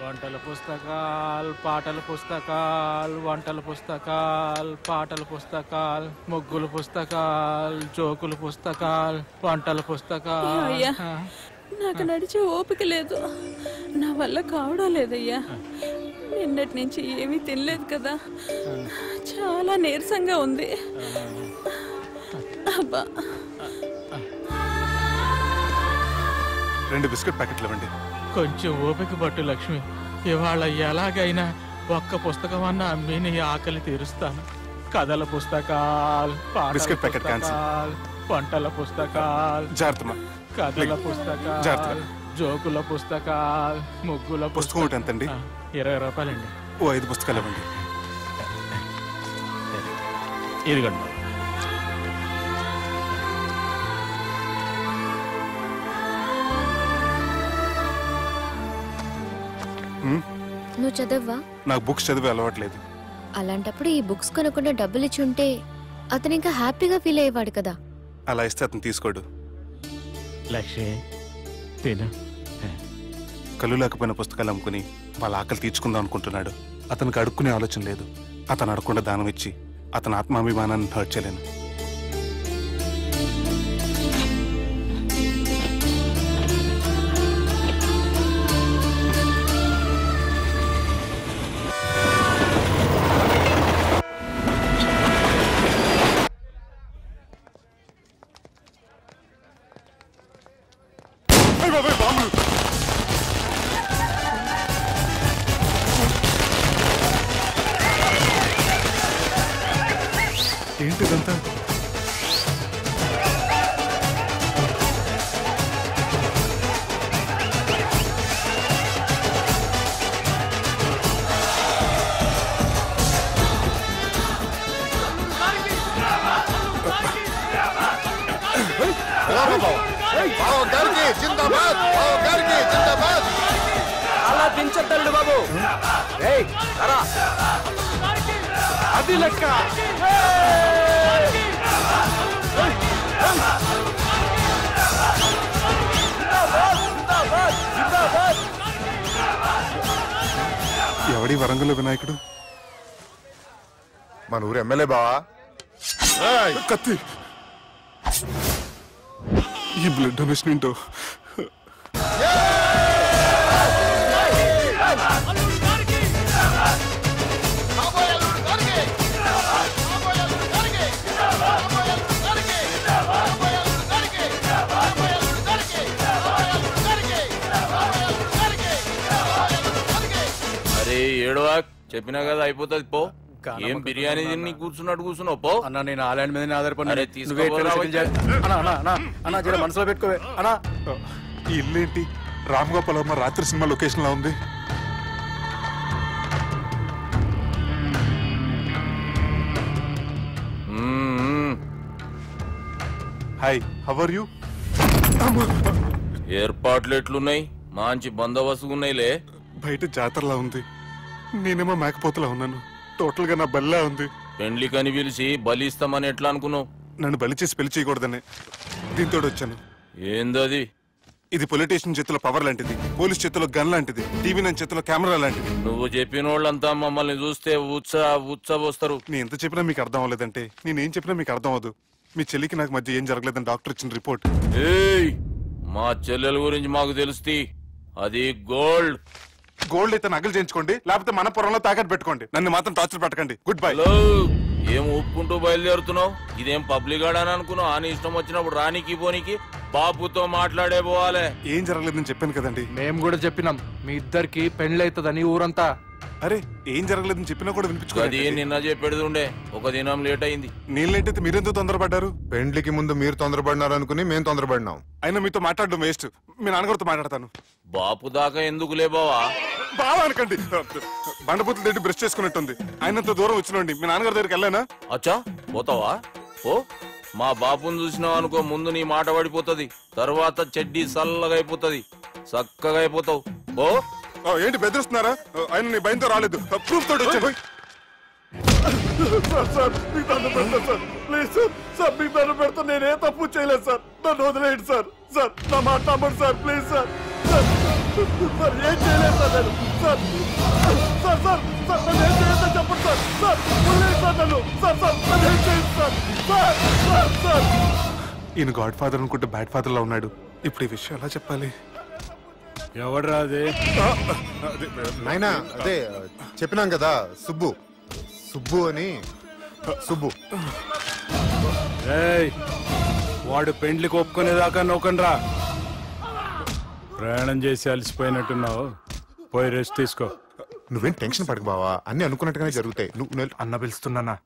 వంటల పుస్తకాలు, పాటల పుస్తకాలు, వంటల పుస్తకాలు, పాటల పుస్తకాలు, ముగ్గుల పుస్తకాలు, జోకుల పుస్తకాలు, వంటల పుస్తకాలు. నాకు నడిచే ఓపిక లేదు, నా వల్ల కావడం లేదయ్యా. నిన్నటి నుంచి ఏమీ తినలేదు కదా, చాలా నీరసంగా ఉంది. అబ్బా, 2 బిస్కెట్ ప్యాకెట్లు ఇవ్వండి. కొంచెం ఓపిక పట్టు లక్ష్మి. ఇవాళ ఎలాగైనా ఒక్క పుస్తకం అన్నా అమ్మి నీ ఆకలి తీరుస్తాను. కథల పుస్తకాలు, బిస్కెట్ ప్యాకెట్ పుస్తకాలు, వంటల పుస్తకాలు, జాగ్రత్త, కథల పుస్తకాలు, జోకుల పుస్తకాలు, ముగ్గుల పుస్తకం ఒకటి ఎంతండి? 20 రూపాయలండి. ఓ 5 పుస్తకాలు ఇవ్వండి. ఇదిగండి. నువ్వు చదవ్వా? నాకు బుక్స్ చదివే అలవాట్లేదు. అలాంటప్పుడు ఈ బుక్స్ కొనకుండా డబ్బులు ఇచ్చి ఉంటే అతను ఇంకా హ్యాపీగా ఫీల్ అయ్యేవాడు కదా. అలా ఇస్తే అతను తీసుకోడు. లక్ష్మి తిను. కళ్ళు లేకపోయిన పుస్తకాలు అమ్ముకుని వాళ్ళ ఆకలి తీర్చుకుందాం అనుకుంటున్నాడు. అతనికి అడుక్కునే ఆలోచన లేదు. అతను అడగకుండా దానం ఇచ్చి అతని ఆత్మాభిమానాన్ని హర్ట్ చేయలేను. ఏంటిదంతా? అలా దించద్దండి బాబు. అది లెక్క. ఎవడి వరంగల్ వినాయకుడు? మన ఊరు ఎమ్మెల్యే బావా. కత్తి. ఈ బ్లడ్ డొనేషన్ ఏంటో. ఏడవా, చెప్పినా కదా అయిపోతుంది. పో. ఏం బిర్యానీ తిని కూర్చున్నట్టు కూర్చున్నావు? పో అన్న, నేను ఆ ల్యాండ్ మీద ఆధారపడి మనసులో పెట్టుకోవే అన్నా. ఈ ఇల్లేంటి రామ్ గోపాల్ వర్మ రాత్రి సినిమా లొకేషన్ లా ఉంది. Hi, how are you? ఏర్పాట్లు ఎట్లున్నాయి? మంచి బందోబస్తు ఉన్నాయిలే. బయట జాతరలా ఉంది, నేనేమో మేకపోతలా ఉన్నాను. టోటల్ గా నా బల్లా ఉంది. పెండ్లి కని పిలిచి బలి ఇస్తామని ఎట్లా అనుకున్నావు? నన్ను బలి చేసి పెళ్లి చేయకూడదని దీంతో వచ్చాను. ఏందది? ఇది పొలిటీషియన్ చేతిలో పవర్ లాంటిది, పోలీస్ చేతిలో గన్ లాంటిది, టీవీ నన్ను చేతిలో కెమెరా లాంటిది. నువ్వు చెప్పిన వాళ్ళంతా మమ్మల్ని చూస్తే ఉత్సవస్తారు. నేను ఎంత చెప్పినా మీకు అర్థం అవ్వలేదంటే నేనేం చెప్పినా మీకు అర్థం అవ్వదు. మీ చెల్లికి నాకు మధ్య ఏం జరగలేదని డాక్టర్ ఇచ్చిన రిపోర్ట్. ఏయ్, మా చెల్లెల గురించి మాకు తెలుస్తుంది. అది గోల్డ్. గోల్డ్ అయితే నగలు చేయించుకోండి, లేకపోతే మన పొరంలో తాకట్టు పెట్టుకోండి. నన్ను మాత్రం టార్చర్ పెట్టకండి. Good bye. ఏం ఒప్పుకుంటూ బయలుదేరుతున్నావు? ఇదేం పబ్లిక్ ఆడని అనుకున్నావు? అని ఇష్టం వచ్చినప్పుడు రానికి పోనీకి బాపుతో మాట్లాడే పోవాలి. ఏం జరగలేదని చెప్పాను కదండి. మేము కూడా చెప్పినాం, మీ ఇద్దరికి పెండ్లైతుందని ఊరంతా. అరే, ఏం జరగలేదని చెప్పినా కూడా వినిపించుకోండి. నిన్న చెప్పేది ఉండే, ఒక దినం లేట్ అయింది. నేను లేట్ అయితే మీరెందుకు తొందరపడ్డారు? పెండ్లికి ముందు మీరు తొందరపడినారు అనుకుని మేము తొందరపడినాం. అయినా మీతో మాట్లాడడం వేస్ట్. మీ నాన్నగారితో మాట్లాడతాను. బాపు దాకా ఎందుకులే బావా? బావా అనకండి, బండపూతులు తింటే బ్రష్ చేసుకున్నట్టుంది. ఆయనంత దూరం వచ్చినండి. మీ నాన్నగారి దగ్గరికి వెళ్ళానా? అచ్చా, పోతావా? ఓ, మా బాపుని చూసినావు అనుకో, ముందు నీ మాట పడిపోతుంది, తర్వాత చెడ్డీ చల్లగా అయిపోతుంది, చక్కగా అయిపోతావు. ఓ, ఏంటి బెదిరిస్తున్నారా? ఆయన నీ భయంతో రాలేదు, ప్రూఫ్ తోటి వచ్చాను. సార్ మీకు దండం పెడతాను సార్, ప్లీజ్ సార్, మీకు దండం పెడతా. నేనే తప్పు చేయలేదు సార్, నన్ను వదిలేయండి సార్. సార్ నా మాట నమ్మండి సార్, ప్లీజ్ సార్. సార్ ఏం చేయలేదు సార్ నేను సార్ సార్ సార్ సార్ నన్ను ఏం చేయొద్దని చెప్పండి సార్ సార్ వదిలేదు సార్ నన్ను సార్ సార్ నన్ను ఏం చేయదు సార్ సార్ సార్ సార్ ఈయన గాడ్ ఫాదర్ అనుకుంటే బ్యాడ్ ఫాదర్ లా ఉన్నాడు. ఇప్పుడు ఈ విషయం ఎలా చెప్పాలి? ఎవడ్రా అది? నాయనా అదే చెప్పినాం కదా, సుబ్బు సుబ్బు అని. సుబ్బు వాడు పెండ్లికి ఒప్పుకునేదాకా నోకండ్రా. ప్రయాణం చేసి అలసిపోయినట్టున్నావు, పోయి రెస్ట్ తీసుకో. నువ్వేం టెన్షన్ పడకు బావా, అన్ని అనుకున్నట్టుగానే జరుగుతాయి. నువ్వు అన్న పిలుస్తున్నానా?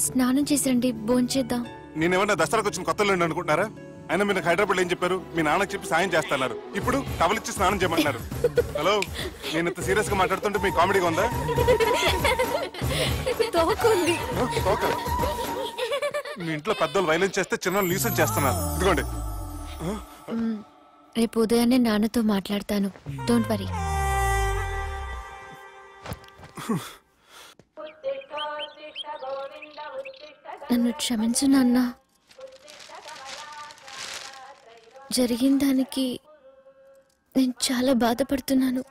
స్నానం చేసిరండి, భోంచేద్దాం. నేనేమన్నా దసరాకు వచ్చిన కొత్తలో అనుకుంటున్నారా? అయినా మీరు హైదరాబాద్ ఏం చెప్పారు? మీ నాన్నకి చెప్పి సాయం చేస్తున్నారు, ఇప్పుడు టవలిచ్చి స్నానం చేయమంటున్నారు. హలో, నేను ఇంత సీరియస్ గా మాట్లాడుతుంటే మీకు కామెడీగా ఉందా? మీ ఇంట్లో పెద్దోళ్ళు వైలెన్స్ చేస్తే చిన్న న్యూసెన్స్ చేస్తున్నారు. ఇదిగోండి. రేపు ఉదయాన్నే నాన్నతో మాట్లాడతాను, డోంట్ వరీ. నన్ను క్షమించు నాన్న. జరిగిన దానికి నేను చాలా బాధపడుతున్నాను.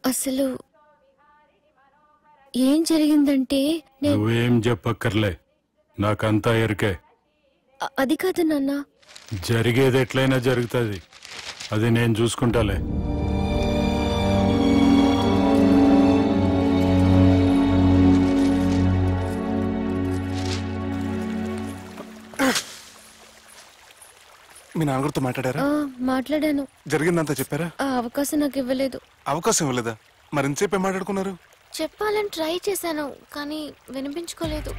అసలు ఏం జరిగిందంటే నువ్వేం చెప్పక్కర్లే, నాకంతా ఎరికే. అది కాదు నాన్న. జరిగేది ఎట్లయినా జరుగుతుంది, అది నేను చూసుకుంటాలే. మీ నాన్నగారితో మాట్లాడారా? మాట్లాడాను. జరిగిందంతా చెప్పారా? ఆ అవకాశం నాకు ఇవ్వలేదు. అవకాశం ఇవ్వలేదా? మరి ఎంతసేపు మాట్లాడుకున్నారు? చెప్పాలని ట్రై చేశాను, కానీ వినిపించుకోలేదు.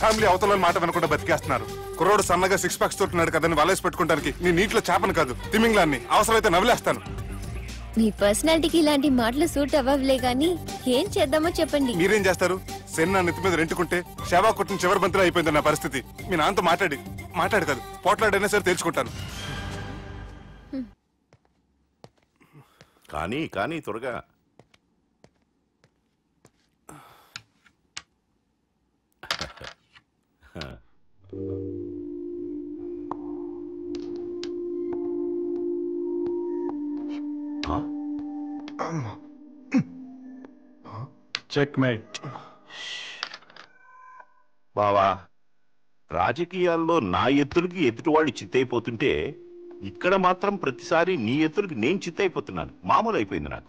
ఫ్యామిలీ అవతల మాట వినకుండా బతికేస్తున్నారు. కుర్రోడు సన్నగా 6 ప్యాక్స్ తోటున్నాడు కదని వలేసి పెట్టుకోవడానికి నీ నీటిలో చేపను కాదు తిమింగ్లాన్ని అవసరమైతే నవ్వులేస్తాను. మీ పర్సనాలిటీకి ఇలాంటి మాటలు సూట్ అవ్వలే గానీ ఏం చేద్దామో చెప్పండి. మీరేం చేస్తారు? సెన్న నెత్తి మీద రెంటుకుంటే శవా కొట్టిన చివరి బంతిలో అయిపోయింది నా పరిస్థితి. మీ నాన్నతో మాట్లాడు కాదు, పోట్లాడైనా సరే తెలుసుకుంటాను. కానీ త్వరగా. చెక్మేట్. బావా, రాజకీయాల్లో నా ఎత్తులకి ఎదుటివాళ్ళు చిత్తైపోతుంటే ఇక్కడ మాత్రం ప్రతిసారి నీ ఎత్తులకి నేను చిత్తైపోతున్నాను. మామూలు అయిపోయింది నాకు.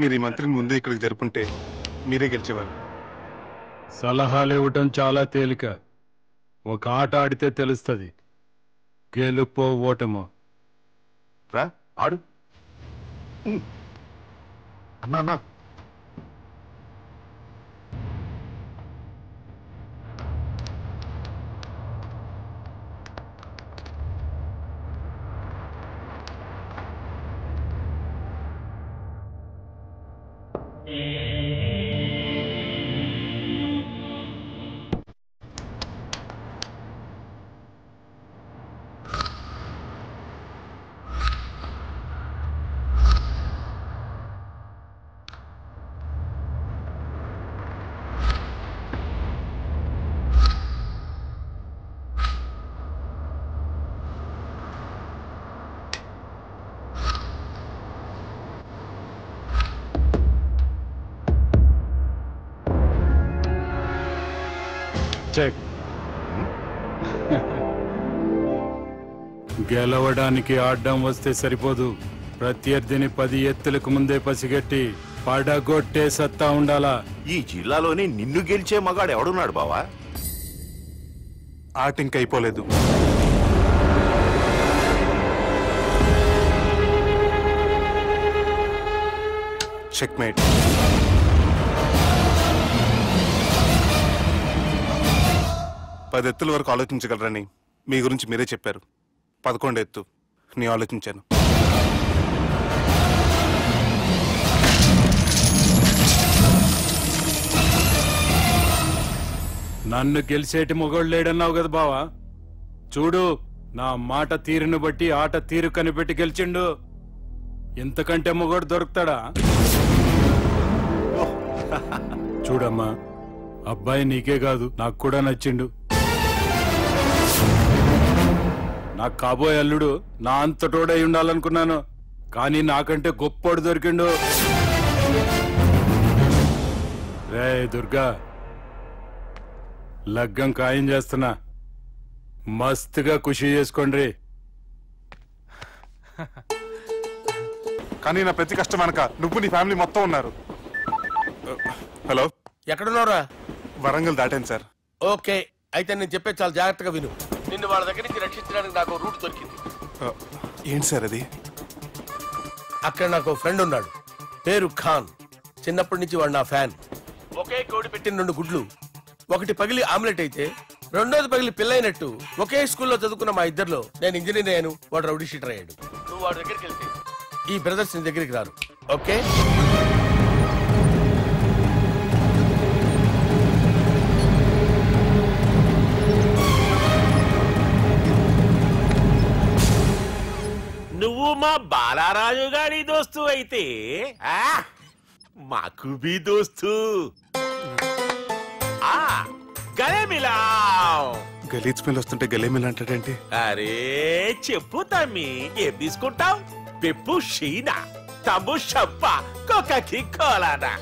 మీరు ఈ మంత్రిని ముందే ఇక్కడికి జరుపుంటే మీరే గెలిచేవారు. సలహాలు ఇవ్వటం చాలా తేలిక, ఒక ఆట ఆడితే తెలుస్తుంది గెలుపో ఓటమో. రా ఆడు. అన్నా గెలవడానికి ఆడ్డం వస్తే సరిపోదు, ప్రత్యర్థిని 10 ఎత్తులకు ముందే పసిగట్టి పడగొట్టే సత్తా ఉండాలా. ఈ జిల్లాలోనే నిన్ను గెలిచే మగాడు ఎవడున్నాడు బావా? ఆట ఇంకా అయిపోలేదు. చెక్మేట్. పది ఎత్తుల వరకు ఆలోచించగలరని మీ గురించి మీరే చెప్పారు. 11 ఎత్తు నేను ఆలోచించాను. నన్ను గెలిచేటి మొగోడు లేడన్నావు కదా బావా, చూడు నా మాట తీరును బట్టి ఆట తీరు కనిపెట్టి గెలిచిండు. ఇంతకంటే మొగోడు దొరుకుతాడా? చూడమ్మా, అబ్బాయి నీకే కాదు నాకు కూడా నచ్చిండు. నాకు కాబోయే అల్లుడు నా అంతటోడై ఉండాలనుకున్నాను, కానీ నాకంటే గొప్పోడు దొరికిండు. రే దుర్గా, లగ్గం ఖాయం చేస్తున్నా, మస్తుగా ఖుషి చేసుకోండి. కానీ నా ప్రతి కష్టం వెనక నువ్వు నీ ఫ్యామిలీ మొత్తం ఉన్నారు. హలో, ఎక్కడున్నారా? వరంగల్ దాటాను సార్. ఓకే, అయితే నేను చెప్పే చాలా జాగ్రత్తగా విను. నిన్ను వాళ్ళ దగ్గర నుంచి రక్షించడానికి నాకు రూట్ దొరికింది. ఏంటి సార్ అది? అక్కడ నాకు ఫ్రెండ్ ఉన్నాడు, పేరు ఖాన్. చిన్నప్పటి నుంచి వాడు నా ఫ్యాన్. ఒకే కోడి పెట్టిన 2 గుడ్లు, ఒకటి పగిలి ఆమ్లెట్ అయితే రెండోది పగిలి పిల్లైనట్టు ఒకే స్కూల్లో చదువుకున్న మా ఇద్దరిలో నేను ఇంజనీర్ అయ్యాను, వాడు రౌడీ షీటర్ అయ్యాడు. నువ్వు వాడి దగ్గరికి వెళ్తే ఈ బ్రదర్స్ నీ దగ్గరికి రారు. ఓకే? నువ్వు మా బాలారాజు గారి దోస్తు అయితే మాకు బి దోస్తు. గలీజ్ స్మెల్ వస్తుంటే గలేమిల్ అంటాడేంటి? అరే చెప్పు తమ్మి, ఏం తీసుకుంటావు? పెప్పు షీనా, తమ్ము షప్ప, కొకకి కోలానా?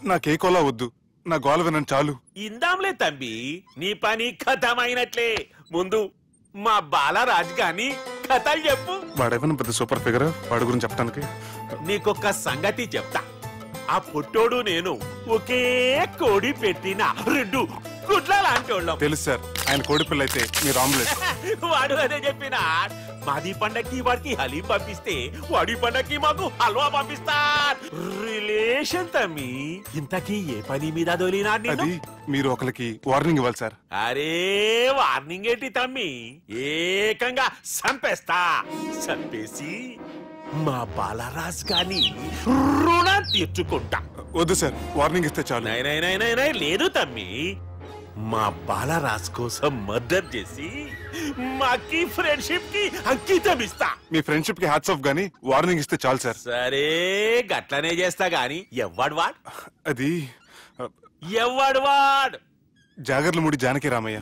నాకే కోలా వద్దు, నా గోల వినని చాలు. ఇందాంలే తమ్మి, నీ పని ఖతమైనట్లే. ముందు మా బాలరాజు గాని కథలు చెప్పు. వాడేమైనా పెద్ద సూపర్ ఫిగర్, వాడి గురించి చెప్పడానికి. నీకొక్క సంగతి చెప్తా. ఆ పుట్టోడు నేను ఒకే కోడి పెట్టిన 2 గుడ్ల లాంటి వాళ్ళం. తెలుసు సార్, ఆయన కోడి పిల్ల అయితే మీరు ఆమ్లెట్. వాడు అదే చెప్పిన. మాది పండక్కి వాడికి హలీం పంపిస్తే వాడి పండక్కి మాకు హల్వా పంపిస్తా. రిలేషన్ తమ్మి. ఇంతకీ ఏ పని మీద దొలినా? అది మీరు ఒకరికి వార్నింగ్ ఇవ్వాలి సార్. అరే వార్నింగ్ ఏంటి తమ్మి, ఏకంగా సంపేస్తా. సంపేసి మా బాలరాజ్ గాని రుణం తీర్చుకుంటా. వద్దు సార్, వార్నింగ్ ఇస్తే చాలు. లేదు తమ్మి, మా బాలరాజ్ కోసం మర్డర్ చేసి మాకి ఫ్రెండ్షిప్ కి అంకితం ఇస్తా. మీ ఫ్రెండ్షిప్ కి హ్యాట్స్ ఆఫ్ గానీ వార్నింగ్ ఇస్తే చాలు సార్. సరే గట్లనే చేస్తా గాని ఎవ్వడు వాడ్? అది ఎవ్వడు వాడ్? జాగర్లమూడి జానకి రామయ్య.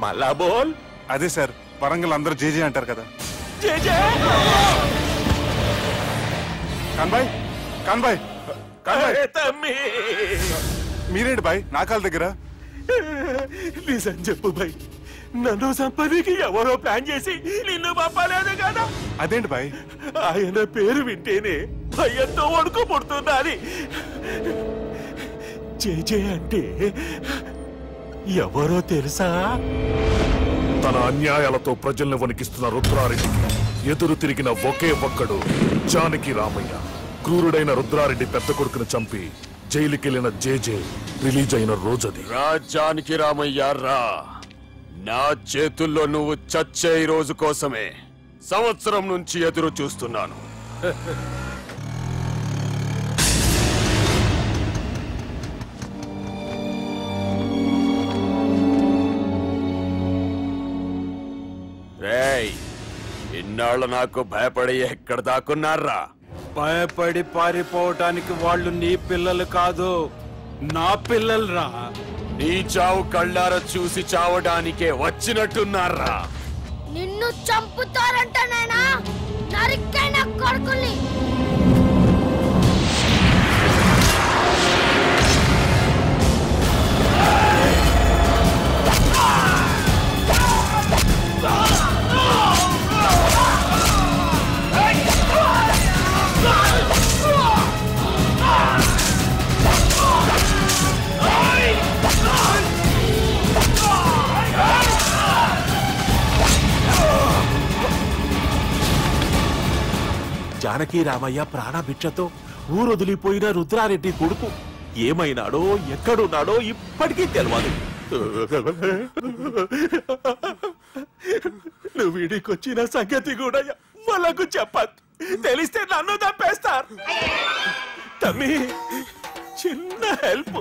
మళ్ళా బోల్. అదే సార్, వరంగల్ అందరూ జేజే అంటారు కదా. కాన్బాయ్, కాన్బాయ్, కాన్బాయ్. తమ్మి మీరేంటి బాయ్ నా కాళ్ళ దగ్గర? నిజం చెప్పు బాయ్, నన్ను సంపదికి ఎవరో ప్లాన్ చేసి నిన్ను పంపలేదు కదా? అదేంటి బాయ్? ఆయన పేరు వింటేనే భయంతో వణుకు పుడుతున్నది. జేజే అంటే ఎవరో తెలుసా? తన అన్యాయాలతో ప్రజల్ని వణికిస్తున్న రుద్రారెడ్డికి ఎదురు తిరిగిన ఒకే ఒక్కడు జానకి రామయ్య. క్రూరుడైన రుద్రారెడ్డి పెద్ద కొడుకును చంపి జైలుకెళ్లిన జేజే రిలీజ్ అయిన రోజది. జానకి రామయ్య రా, నా చేతుల్లో నువ్వు చచ్చే రోజు కోసమే సంవత్సరం నుంచి ఎదురు చూస్తున్నాను. రేయ్, ఇన్నాళ్ళు నాకు భయపడి ఎక్కడ దాక్కున్నారా? భయపడి పారిపోవటానికి వాళ్ళు నీ పిల్లలు కాదు, నా పిల్లలు రా. నీ చావు కళ్ళారా చూసి చావడానికే వచ్చినట్టున్నారా? నిన్ను చంపుతారంట నేనా? నరికైన కొడుకుల్ని. జానకి రామయ్య ప్రాణభిక్షతో ఊరొదిలిపోయిన రుద్రారెడ్డి కొడుకు ఏమైనాడో ఎక్కడున్నాడో ఇప్పటికీ తెలియదు. నువ్వు వీడికొచ్చిన సంగతి కూడా వాళ్ళకు చెప్పద్దు, తెలిస్తే నన్ను తప్పేస్తారు. తమ్మి చిన్న హెల్ప్,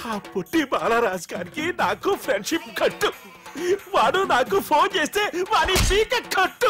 ఆ పుట్టి బాలరాజ్ గారికి నాకు ఫ్రెండ్షిప్ కట్టు. వాడు నాకు ఫోన్ చేస్తే వాడి చీక కట్టు.